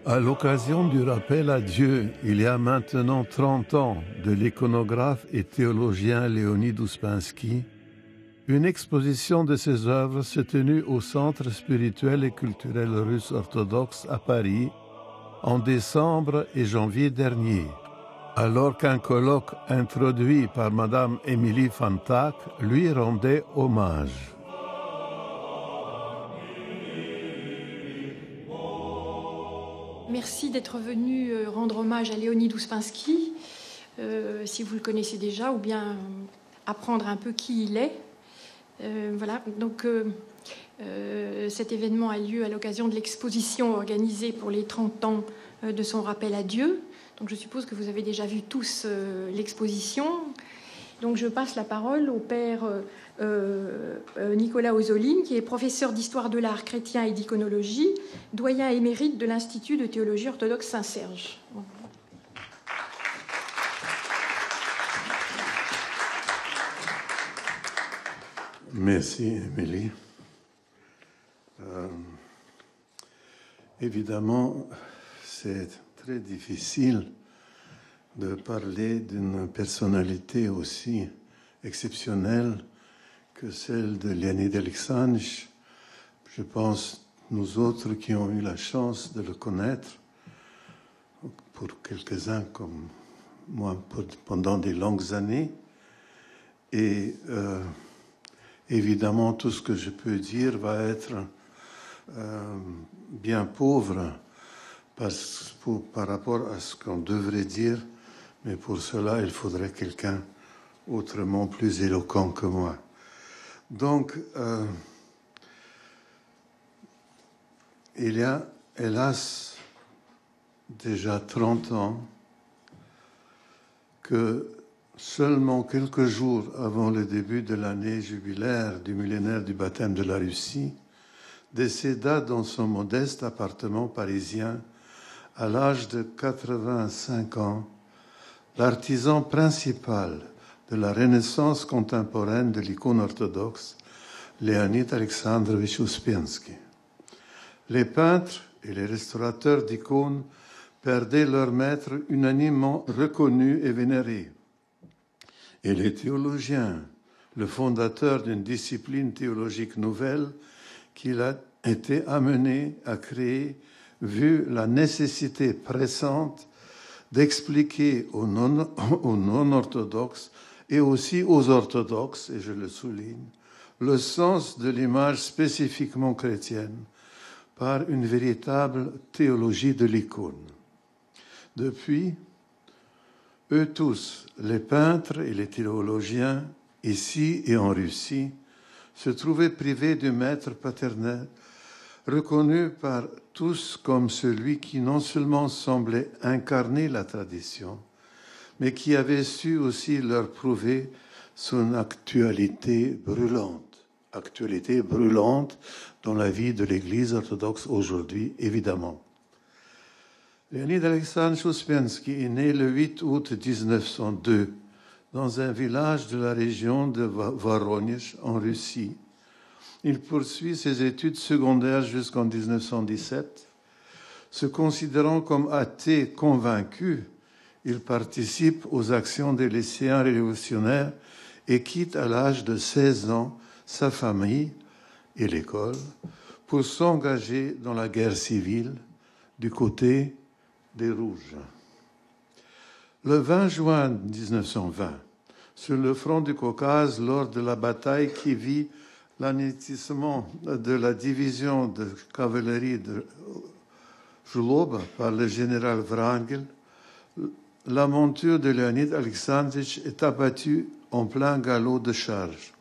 À l'occasion du rappel à Dieu, il y a maintenant 30 ans, de l'iconographe et théologien Leonid Ouspensky, une exposition de ses œuvres s'est tenue au Centre spirituel et culturel russe orthodoxe à Paris en décembre et janvier dernier, alors qu'un colloque introduit par Madame Émilie Fantak lui rendait hommage. Merci d'être venu rendre hommage à Leonid Ouspensky, si vous le connaissez déjà, ou bien apprendre un peu qui il est. Voilà, donc cet événement a lieu à l'occasion de l'exposition organisée pour les 30 ans de son rappel à Dieu. Donc je suppose que vous avez déjà vu tous l'exposition. Donc je passe la parole au père Nicolas Ozoline, qui est professeur d'histoire de l'art chrétien et d'iconologie, doyen émérite de l'Institut de théologie orthodoxe Saint-Serge. Merci, Émilie. Évidemment, c'est très difficile de parler d'une personnalité aussi exceptionnelle que celle de Leonid Alexandrovitch. Je pense, nous autres qui avons eu la chance de le connaître, pour quelques-uns comme moi, pendant des longues années. Et évidemment, tout ce que je peux dire va être bien pauvre par rapport à ce qu'on devrait dire, mais pour cela, il faudrait quelqu'un autrement plus éloquent que moi. Donc, il y a, hélas, déjà 30 ans que seulement quelques jours avant le début de l'année jubilaire du millénaire du baptême de la Russie, décéda dans son modeste appartement parisien à l'âge de 85 ans, l'artisan principal de la renaissance contemporaine de l'icône orthodoxe, Leonid Alexandrovitch Ouspensky. Les peintres et les restaurateurs d'icônes perdaient leur maître unanimement reconnu et vénéré. Et les théologiens, le fondateur d'une discipline théologique nouvelle qu'il a été amené à créer, vu la nécessité pressante d'expliquer aux non-orthodoxes et aussi aux orthodoxes, et je le souligne, le sens de l'image spécifiquement chrétienne par une véritable théologie de l'icône. Depuis, eux tous, les peintres et les théologiens, ici et en Russie, se trouvaient privés du maître paternel, reconnu par tous comme celui qui non seulement semblait incarner la tradition, mais qui avait su aussi leur prouver son actualité brûlante dans la vie de l'Église orthodoxe aujourd'hui, évidemment. Leonid Alexandrovitch Ouspensky est né le 8 août 1902 dans un village de la région de Voronezh, en Russie. Il poursuit ses études secondaires jusqu'en 1917. Se considérant comme athée convaincu, il participe aux actions des lycéens révolutionnaires et quitte à l'âge de 16 ans sa famille et l'école pour s'engager dans la guerre civile du côté des Rouges. Le 20 juin 1920, sur le front du Caucase, lors de la bataille qui vit l'anéantissement de la division de cavalerie de Zhloba par le général Wrangel, la monture de Leonid Alexandrovitch est abattue en plein galop de charge.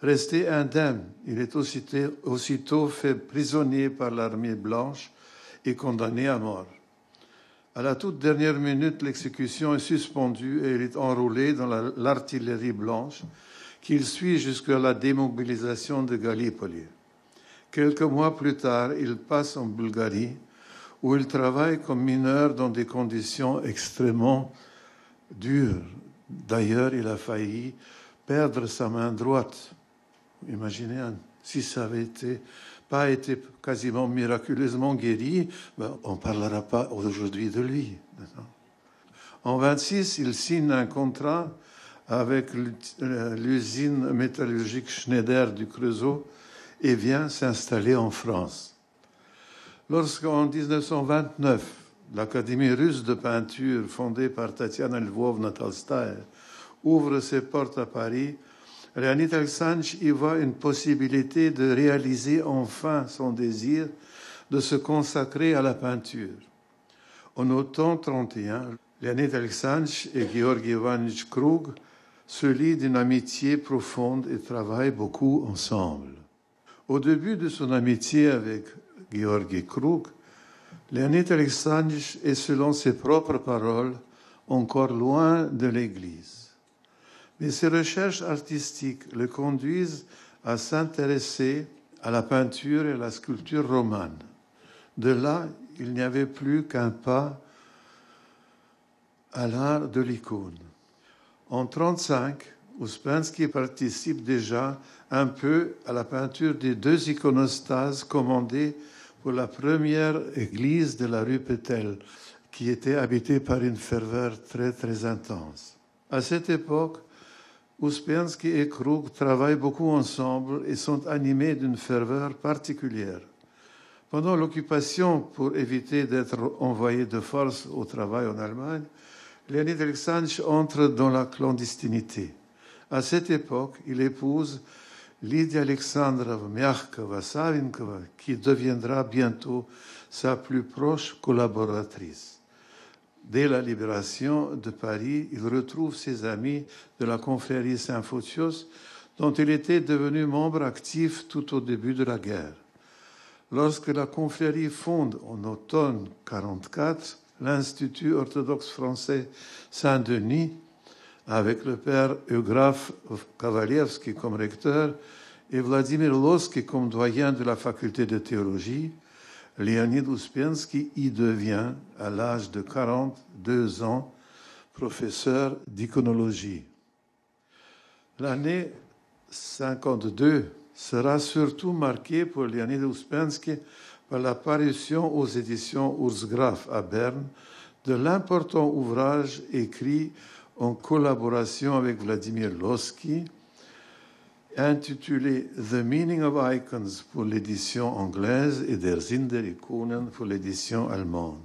Resté indemne, il est aussitôt fait prisonnier par l'armée blanche et condamné à mort. À la toute dernière minute, l'exécution est suspendue et il est enrôlé dans l'artillerie blanche qu'il suit jusqu'à la démobilisation de Gallipoli. Quelques mois plus tard, il passe en Bulgarie où il travaille comme mineur dans des conditions extrêmement dures. D'ailleurs, il a failli perdre sa main droite. Imaginez, si ça avait pas été quasiment miraculeusement guéri, on ne parlera pas aujourd'hui de lui. En 1926, il signe un contrat avec l'usine métallurgique Schneider du Creusot et vient s'installer en France. Lorsqu'en 1929, l'Académie russe de peinture, fondée par Tatiana Lvovna Tolstaï, ouvre ses portes à Paris, Leonid Alexandrovitch y voit une possibilité de réaliser enfin son désir de se consacrer à la peinture. En automne 1931, Leonid Alexandrovitch et Georgi Ivanovich Krug se lient d'une amitié profonde et travaillent beaucoup ensemble. Au début de son amitié avec Georgi Krug, Leonid Alexandrovitch est, selon ses propres paroles, encore loin de l'Église. Mais ses recherches artistiques le conduisent à s'intéresser à la peinture et à la sculpture romane. De là, il n'y avait plus qu'un pas à l'art de l'icône. En 1935, Ouspensky participe déjà un peu à la peinture des 2 iconostases commandées pour la première église de la rue Pétel, qui était habitée par une ferveur très, très intense. À cette époque, Ouspensky et Krug travaillent beaucoup ensemble et sont animés d'une ferveur particulière. Pendant l'occupation, pour éviter d'être envoyé de force au travail en Allemagne, Leonid Alexandrovitch entre dans la clandestinité. À cette époque, il épouse Lydia Alexandrovna Myakova-Savinkova, qui deviendra bientôt sa plus proche collaboratrice. Dès la libération de Paris, il retrouve ses amis de la confrérie Saint-Photios, dont il était devenu membre actif tout au début de la guerre. Lorsque la confrérie fonde en automne 1944 l'Institut orthodoxe français Saint-Denis, avec le père Eugraphe Kavalievski comme recteur et Vladimir Lossky comme doyen de la faculté de théologie, Leonid Ouspensky y devient, à l'âge de 42 ans, professeur d'iconologie. L'année 1952 sera surtout marquée pour Leonid Ouspensky par l'apparition aux éditions Urs Graf à Berne de l'important ouvrage écrit en collaboration avec Vladimir Lossky, intitulé The Meaning of Icons pour l'édition anglaise et Der Sinn der Ikonen pour l'édition allemande.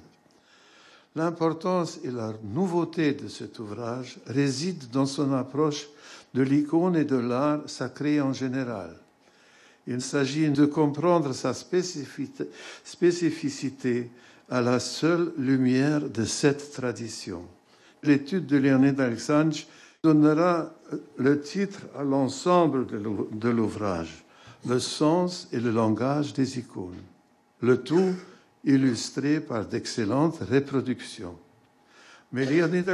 L'importance et la nouveauté de cet ouvrage résident dans son approche de l'icône et de l'art sacré en général. Il s'agit de comprendre sa spécificité à la seule lumière de cette tradition. L'étude de Leonid Alexandrovitch donnera le titre à l'ensemble de l'ouvrage, le sens et le langage des icônes, le tout illustré par d'excellentes reproductions. Mais Leonid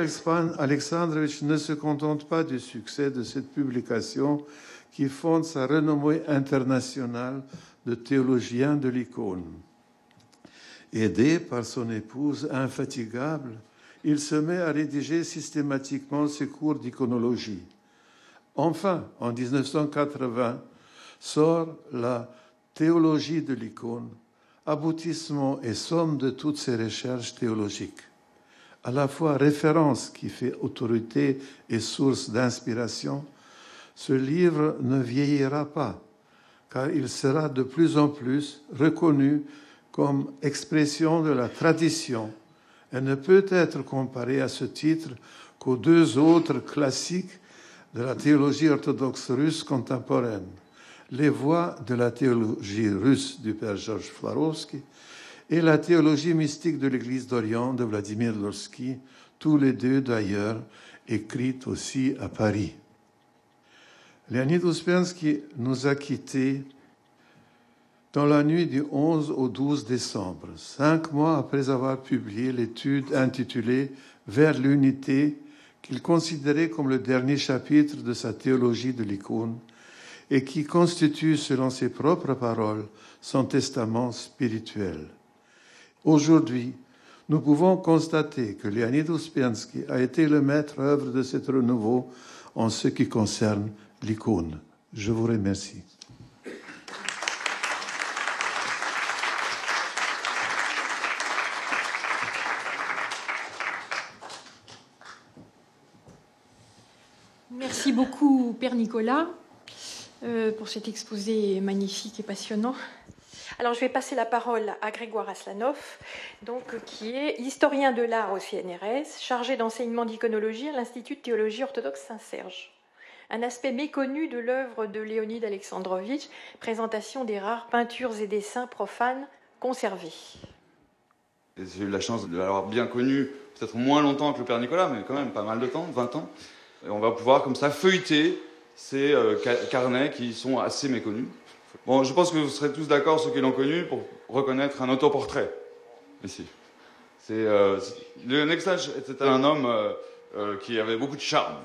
Alexandrovitch ne se contente pas du succès de cette publication qui fonde sa renommée internationale de théologien de l'icône. Aidé par son épouse infatigable, il se met à rédiger systématiquement ses cours d'iconologie. Enfin, en 1980, sort la Théologie de l'icône, aboutissement et somme de toutes ses recherches théologiques. À la fois référence qui fait autorité et source d'inspiration, ce livre ne vieillira pas, car il sera de plus en plus reconnu comme expression de la tradition et ne peut être comparé à ce titre qu'aux 2 autres classiques de la théologie orthodoxe russe contemporaine, les voies de la théologie russe du père Georges Florovsky et la théologie mystique de l'Église d'Orient de Vladimir Lossky, tous les 2 d'ailleurs écrites aussi à Paris. Leonid Ouspensky nous a quittés dans la nuit du 11 au 12 décembre, 5 mois après avoir publié l'étude intitulée « Vers l'unité » qu'il considérait comme le dernier chapitre de sa théologie de l'icône et qui constitue, selon ses propres paroles, son testament spirituel. Aujourd'hui, nous pouvons constater que Leonid Ouspensky a été le maître-œuvre de ce renouveau en ce qui concerne l'icône. Je vous remercie. Merci beaucoup, Père Nicolas, pour cet exposé magnifique et passionnant. Alors, je vais passer la parole à Grégoire Aslanov, donc, qui est historien de l'art au CNRS, chargé d'enseignement d'iconologie à l'Institut de théologie orthodoxe Saint-Serge. Un aspect méconnu de l'œuvre de Leonid Alexandrovitch, présentation des rares peintures et dessins profanes conservés. J'ai eu la chance de l'avoir bien connu, peut-être moins longtemps que le Père Nicolas, mais quand même pas mal de temps, 20 ans. Et on va pouvoir comme ça feuilleter ces carnets qui sont assez méconnus. Bon, je pense que vous serez tous d'accord, ceux qui l'ont connu, pour reconnaître un autoportrait, ici. Leonid Alexandrovitch était un homme qui avait beaucoup de charme,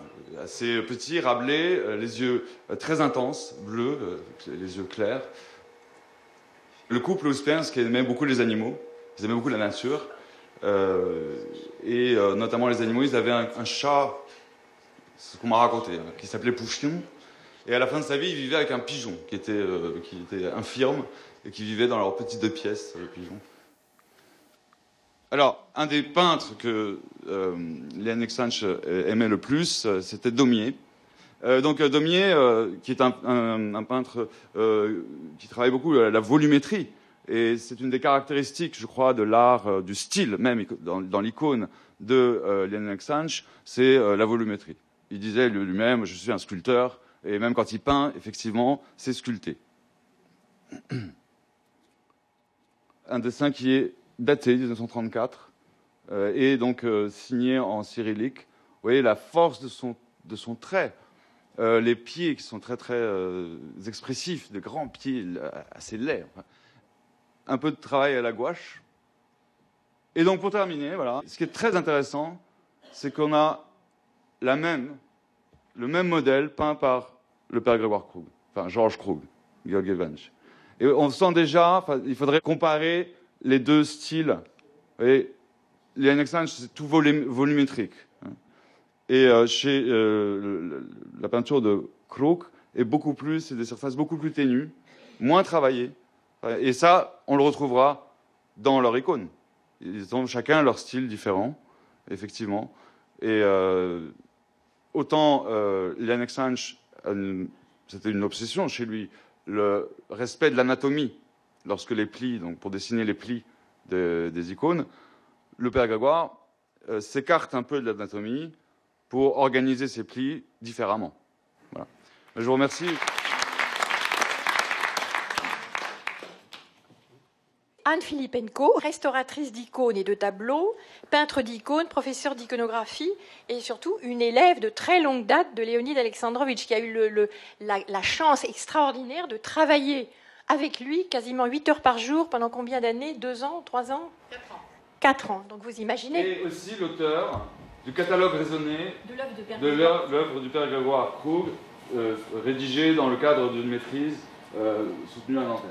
assez petit, râblé, les yeux très intenses, bleus, les yeux clairs. Le couple Ouspensky aimait beaucoup les animaux, ils aimaient beaucoup la nature, et notamment les animaux. Ils avaient un chat, c'est ce qu'on m'a raconté, qui s'appelait Pouchion, et à la fin de sa vie, il vivait avec un pigeon qui était infirme et qui vivait dans leur petite 2 pièces, le pigeon. Alors, un des peintres que Leonid Alexandrovitch aimait le plus, c'était Daumier. Daumier, qui est un peintre qui travaille beaucoup la volumétrie, et c'est une des caractéristiques, je crois, de l'art, du style même dans l'icône de Leonid Alexandrovitch, c'est la volumétrie. Il disait lui-même, je suis un sculpteur, et même quand il peint, effectivement, c'est sculpté. Un dessin qui est daté, 1934, et donc signé en cyrillique. Vous voyez la force de son trait, les pieds qui sont très très expressifs, de grands pieds assez laids. Un peu de travail à la gouache. Et donc pour terminer, voilà, ce qui est très intéressant, c'est qu'on a le même modèle peint par le père Grégoire Krug, enfin Georges Krug, Georg Evench. Et on sent déjà, il faudrait comparer les deux styles. Vous voyez, Leonid Alexandrovitch, c'est tout volumétrique. Et chez la peinture de Krug est beaucoup plus, c'est des surfaces beaucoup plus ténues, moins travaillées. Et ça, on le retrouvera dans leur icône. Ils ont chacun leur style différent, effectivement. Et autant Leonid Alexandrovitch, c'était une obsession chez lui, le respect de l'anatomie lorsque les plis, donc pour dessiner les plis des icônes, le père Grégoire s'écarte un peu de l'anatomie pour organiser ses plis différemment. Voilà. Je vous remercie. Anne Filipenko, restauratrice d'icônes et de tableaux, peintre d'icônes, professeure d'iconographie et surtout une élève de très longue date de Leonid Alexandrovitch, qui a eu la chance extraordinaire de travailler avec lui quasiment 8 heures par jour pendant combien d'années? 2 ans? 3 ans? 4 ans. 4 ans, donc vous imaginez. Et aussi l'auteur du catalogue raisonné de l'œuvre du père Grégoire Krug, rédigé dans le cadre d'une maîtrise soutenue à Nanterre.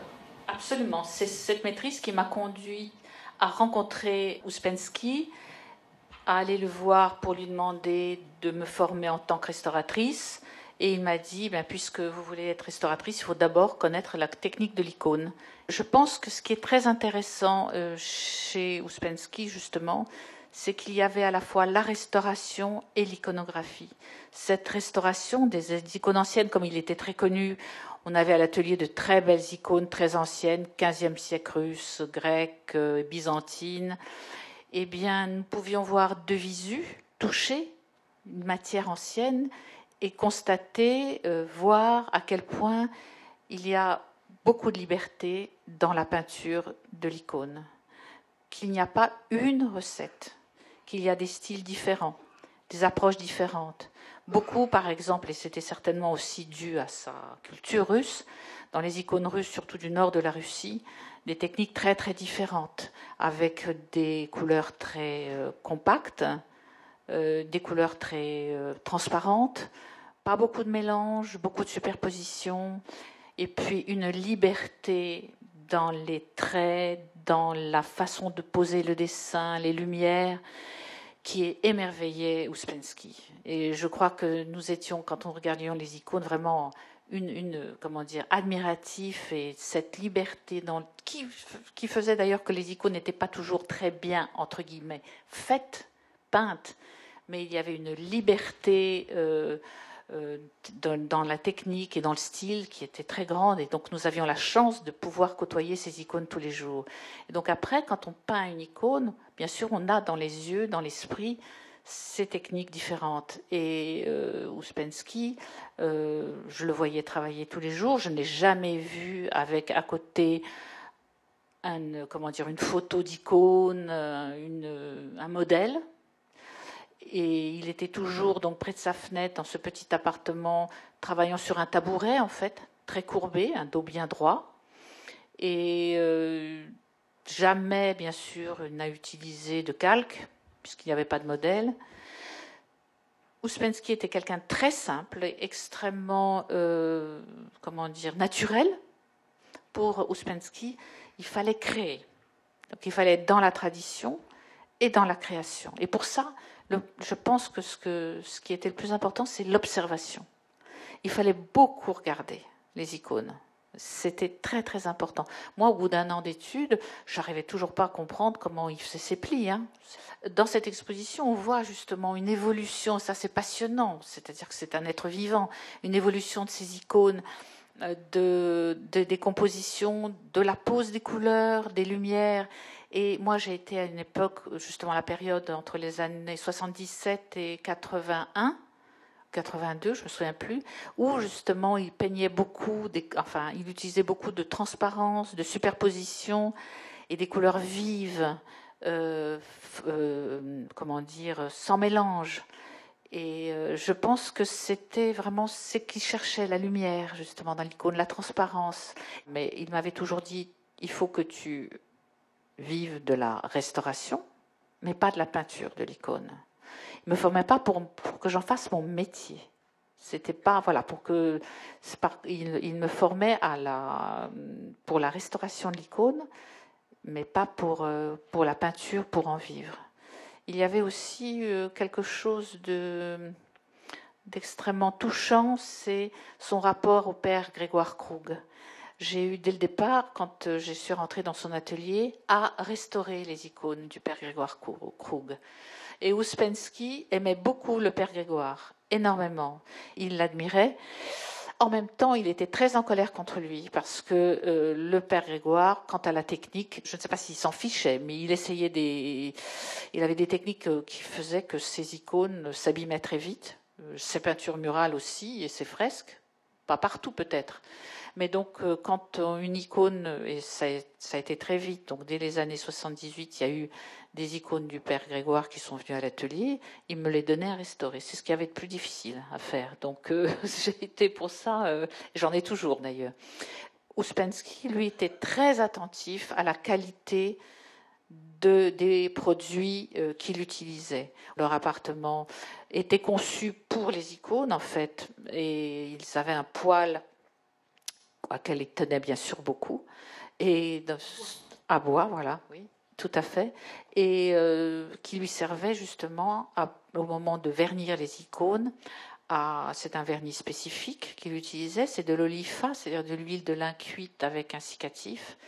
Absolument. C'est cette maîtrise qui m'a conduit à rencontrer Ouspensky, à aller le voir pour lui demander de me former en tant que restauratrice. Et il m'a dit, puisque vous voulez être restauratrice, il faut d'abord connaître la technique de l'icône. Je pense que ce qui est très intéressant chez Ouspensky, justement, c'est qu'il y avait à la fois la restauration et l'iconographie. Cette restauration des icônes anciennes, comme il était très connu, on avait à l'atelier de très belles icônes très anciennes, 15e siècle russe, grec, byzantine. Eh bien, nous pouvions voir de visu, toucher une matière ancienne et constater, voir à quel point il y a beaucoup de liberté dans la peinture de l'icône. Qu'il n'y a pas une recette, qu'il y a des styles différents, des approches différentes. Beaucoup, par exemple, et c'était certainement aussi dû à sa culture russe, dans les icônes russes, surtout du nord de la Russie, des techniques très très différentes, avec des couleurs très compactes, des couleurs très transparentes, pas beaucoup de mélange, beaucoup de superposition, et puis une liberté dans les traits, dans la façon de poser le dessin, les lumières, qui émerveillait Ouspensky. Et je crois que nous étions, quand on regardions les icônes, vraiment comment dire, admiratifs, et cette liberté qui faisait d'ailleurs que les icônes n'étaient pas toujours très bien, entre guillemets, faites, peintes, mais il y avait une liberté dans la technique et dans le style qui était très grande, et donc nous avions la chance de pouvoir côtoyer ces icônes tous les jours. Et donc après, quand on peint une icône, bien sûr, on a dans les yeux, dans l'esprit, ces techniques différentes. Et Ouspensky, je le voyais travailler tous les jours. Je n'ai jamais vu avec à côté une photo d'icône, un modèle. Et il était toujours donc près de sa fenêtre, dans ce petit appartement, travaillant sur un tabouret, en fait, très courbé, un dos bien droit. Et jamais, bien sûr, n'a utilisé de calque, puisqu'il n'y avait pas de modèle. Ouspensky était quelqu'un de très simple, extrêmement, naturel. Pour Ouspensky, il fallait créer. Donc il fallait être dans la tradition et dans la création. Et pour ça, je pense que ce qui était le plus important, c'est l'observation. Il fallait beaucoup regarder les icônes. C'était très, très important. Moi, au bout d'un an d'études, je n'arrivais toujours pas à comprendre comment il faisait ses plis. Dans cette exposition, on voit justement une évolution, ça c'est passionnant, c'est-à-dire que c'est un être vivant, une évolution de ces icônes, des compositions, de la pose des couleurs, des lumières. Et moi, j'ai été à une époque, justement la période entre les années 77 et 81, 82, je me souviens plus, où justement il peignait beaucoup, il utilisait beaucoup de transparence, de superposition et des couleurs vives, sans mélange. Et je pense que c'était vraiment ce qu'il cherchait, la lumière justement dans l'icône, la transparence. Mais il m'avait toujours dit, il faut que tu vives de la restauration, mais pas de la peinture de l'icône. Il me formait pas pour que j'en fasse mon métier. C'était pas il me formait pour la restauration de l'icône, mais pas pour la peinture, pour en vivre. Il y avait aussi quelque chose d'extrêmement touchant, c'est son rapport au père Grégoire Krug. J'ai eu dès le départ, quand je suis rentrée dans son atelier, à restaurer les icônes du père Grégoire Krug. Et Ouspensky aimait beaucoup le père Grégoire, énormément. Il l'admirait. En même temps, il était très en colère contre lui, parce que le père Grégoire, quant à la technique, je ne sais pas s'il s'en fichait, mais il avait des techniques qui faisaient que ses icônes s'abîmaient très vite, ses peintures murales aussi, et ses fresques, pas partout peut-être. Mais donc, quand une icône, et ça a été très vite, donc dès les années 78, il y a eu des icônes du père Grégoire qui sont venus à l'atelier, il me les donnait à restaurer. C'est ce qu'il y avait de plus difficile à faire. Donc, j'ai été pour ça, j'en ai toujours d'ailleurs. Ouspensky, lui, était très attentif à la qualité des produits qu'il utilisait. Leur appartement était conçu pour les icônes, en fait, et ils avaient un poêle auquel il tenait bien sûr beaucoup, et à bois, voilà, oui, tout à fait, et qui lui servait justement au moment de vernir les icônes. C'est un vernis spécifique qu'il utilisait, c'est de l'olifa, c'est-à-dire de l'huile de lin cuite avec un cicatif.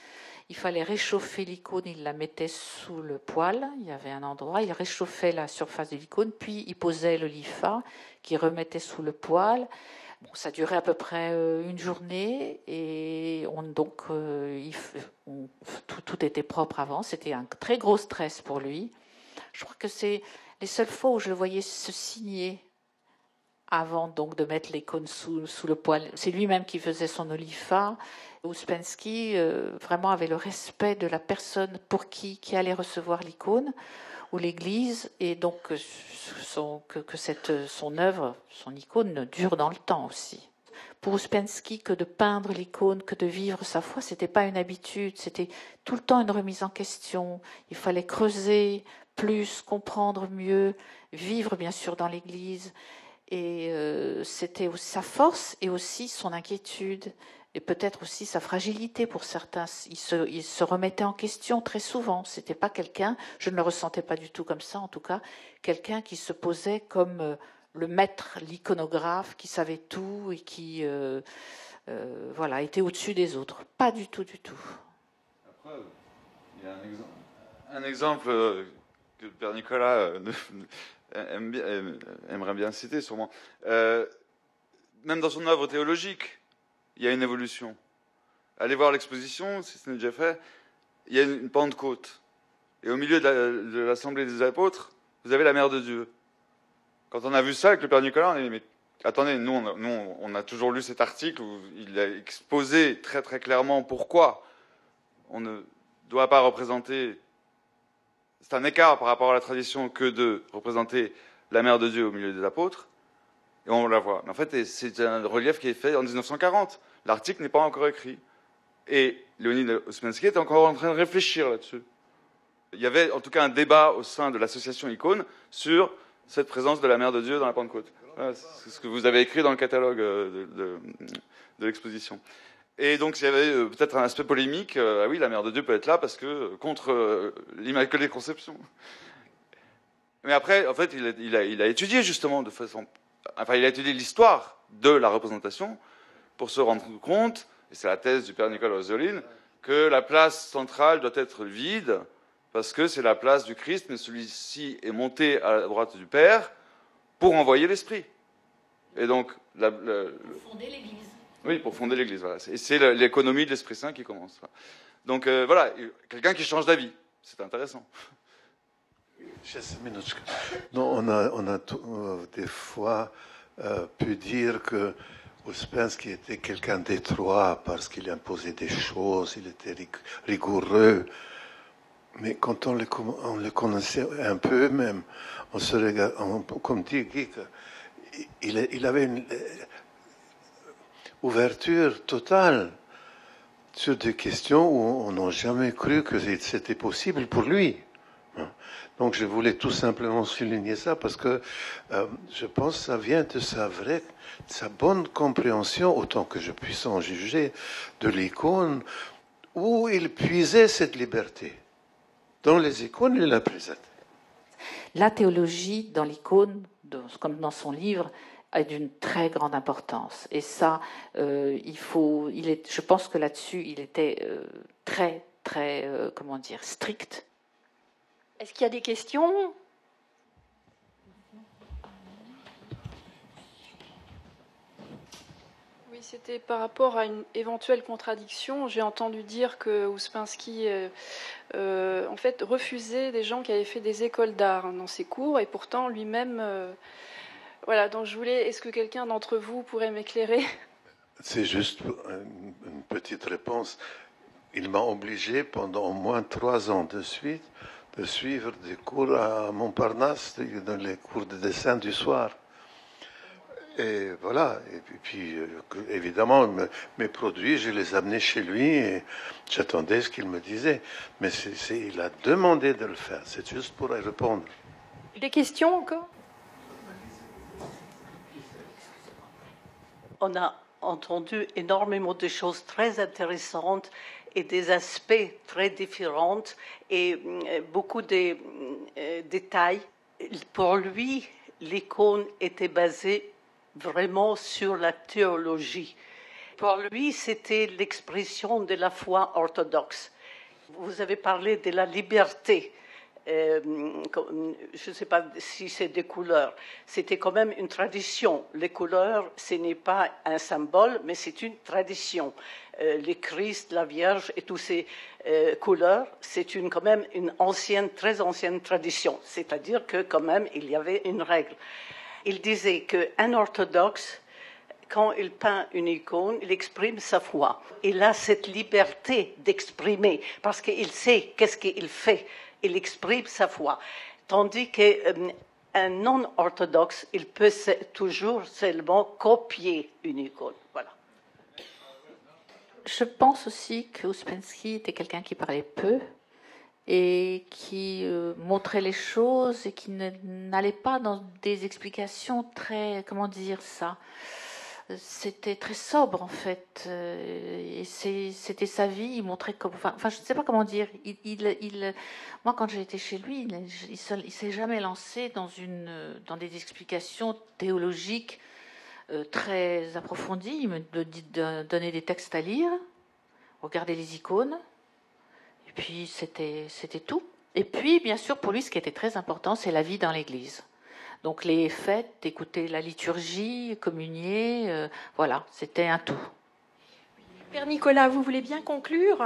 Il fallait réchauffer l'icône, il la mettait sous le poêle, il y avait un endroit, il réchauffait la surface de l'icône, puis il posait l'olifa qu'il remettait sous le poêle. Bon, ça durait à peu près une journée, et tout était propre avant. C'était un très gros stress pour lui. Je crois que c'est les seules fois où je le voyais se signer avant donc de mettre l'icône sous le poêle. C'est lui-même qui faisait son olifa. Ouspensky vraiment avait le respect de la personne pour qui allait recevoir l'icône ou l'église, et donc que son œuvre, son icône, dure dans le temps aussi. Pour Ouspensky, que de peindre l'icône, que de vivre sa foi, c'était pas une habitude, c'était tout le temps une remise en question. Il fallait creuser plus, comprendre mieux, vivre bien sûr dans l'église. Et c'était sa force et aussi son inquiétude, et peut-être aussi sa fragilité pour certains. Il se remettait en question très souvent. C'était pas quelqu'un, je ne le ressentais pas du tout comme ça en tout cas, quelqu'un qui se posait comme le maître, l'iconographe, qui savait tout et qui voilà, était au-dessus des autres. Pas du tout, du tout. Après, il y a un exemple que le Père Nicolas aimerait bien citer sûrement. Même dans son œuvre théologique, il y a une évolution. Allez voir l'exposition, si ce n'est déjà fait, il y a une Pentecôte. Et au milieu de l'Assemblée des apôtres, vous avez la Mère de Dieu. Quand on a vu ça avec le Père Nicolas, on a dit, mais attendez, nous on a toujours lu cet article où il a exposé très très clairement pourquoi on ne doit pas représenter... C'est un écart par rapport à la tradition que de représenter la Mère de Dieu au milieu des apôtres. Et on la voit. Mais en fait, c'est un relief qui est fait en 1940. L'article n'est pas encore écrit. Et Léonid Ouspensky est encore en train de réfléchir là-dessus. Il y avait en tout cas un débat au sein de l'association Icône sur cette présence de la Mère de Dieu dans la Pentecôte. Voilà, c'est ce que vous avez écrit dans le catalogue de l'exposition. Et donc, il y avait peut-être un aspect polémique. Ah oui, la Mère de Dieu peut être là parce que contre l'Immaculée Conception. Mais après, en fait, il a étudié justement de façon... Enfin, il a étudié l'histoire de la représentation pour se rendre compte, et c'est la thèse du Père Nicolas Ozoline, que la place centrale doit être vide parce que c'est la place du Christ, mais celui-ci est monté à la droite du Père pour envoyer l'Esprit. Et donc... Pour fonder l'Église. Oui, pour fonder l'Église, voilà. Et c'est l'économie de l'Esprit Saint qui commence. Donc voilà, quelqu'un qui change d'avis, c'est intéressant. Non, on a des fois pu dire que Ouspensky était quelqu'un d'étroit parce qu'il imposait des choses, il était rigoureux. Mais quand on le connaissait un peu même, on se regarde, comme dit Guy, il avait une ouverture totale sur des questions où on n'a jamais cru que c'était possible pour lui. Donc je voulais tout simplement souligner ça parce que je pense que ça vient de sa bonne compréhension, autant que je puisse en juger, de l'icône, où il puisait cette liberté. Dans les icônes, il la présente. La théologie dans l'icône, comme dans son livre, est d'une très grande importance. Et ça, je pense que là-dessus, il était très, très, strict. Est-ce qu'il y a des questions ? Oui, c'était par rapport à une éventuelle contradiction. J'ai entendu dire que Ouspensky en fait, refusait des gens qui avaient fait des écoles d'art dans ses cours, et pourtant lui-même... Voilà, donc je voulais... Est-ce que quelqu'un d'entre vous pourrait m'éclairer ? C'est juste une petite réponse. Il m'a obligé pendant au moins 3 ans de suite de suivre des cours à Montparnasse, dans les cours de dessin du soir. Et voilà. Et puis évidemment, mes produits, je les amenais chez lui et j'attendais ce qu'il me disait. Mais il a demandé de le faire. C'est juste pour y répondre. Des questions encore ? On a entendu énormément de choses très intéressantes et des aspects très différents et beaucoup de détails. Pour lui, l'icône était basée vraiment sur la théologie. Pour lui, c'était l'expression de la foi orthodoxe. Vous avez parlé de la liberté. Je ne sais pas si c'est des couleurs. C'était quand même une tradition. Les couleurs, ce n'est pas un symbole, mais c'est une tradition. Le Christ, la Vierge et toutes ces couleurs, c'est quand même une très ancienne tradition. C'est-à-dire que quand même, il y avait une règle. Il disait qu'un orthodoxe, quand il peint une icône, il exprime sa foi. Il a cette liberté d'exprimer, parce qu'il sait qu'est-ce qu'il fait. Il exprime sa foi. Tandis qu'un non-orthodoxe, il peut toujours seulement copier une icône. Voilà. Je pense aussi que Ouspensky était quelqu'un qui parlait peu et qui montrait les choses et qui n'allait pas dans des explications très, comment dire ça, c'était très sobre en fait, et c'était sa vie, il montrait comme, enfin je ne sais pas comment dire, moi quand j'ai été chez lui, il s'est jamais lancé dans des explications théologiques très approfondies. Il me donnait des textes à lire, regarder les icônes, et puis c'était tout. Et puis bien sûr pour lui ce qui était très important, c'est la vie dans l'église. Donc les fêtes, écouter la liturgie, communier, voilà, c'était un tout. Père Nicolas, vous voulez bien conclure ?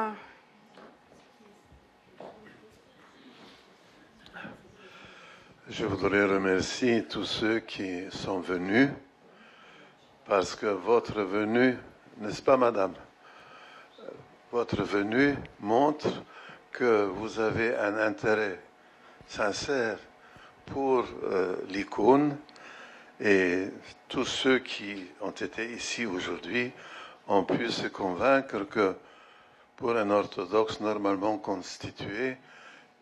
Je voudrais remercier tous ceux qui sont venus, parce que votre venue, n'est-ce pas madame? Votre venue montre que vous avez un intérêt sincère pour l'icône, et tous ceux qui ont été ici aujourd'hui ont pu se convaincre que pour un orthodoxe normalement constitué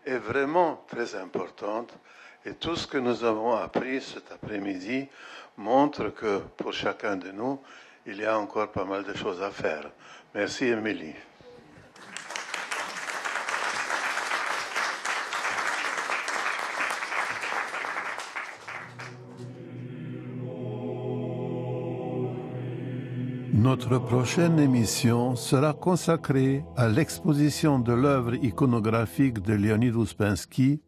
est vraiment très importante, et tout ce que nous avons appris cet après-midi montre que pour chacun de nous, il y a encore pas mal de choses à faire. Merci Émilie. Notre prochaine émission sera consacrée à l'exposition de l'œuvre iconographique de Leonid Ouspensky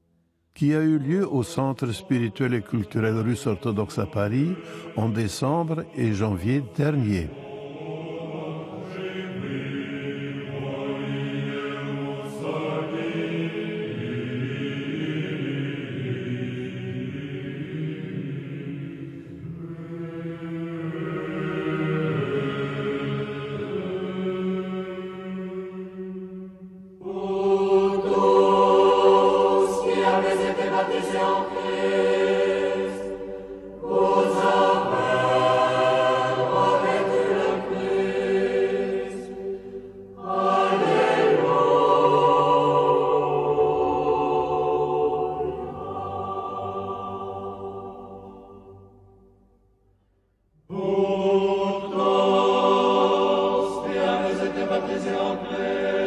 qui a eu lieu au Centre spirituel et culturel russe orthodoxe à Paris en décembre et janvier dernier. Baptisé en Christ.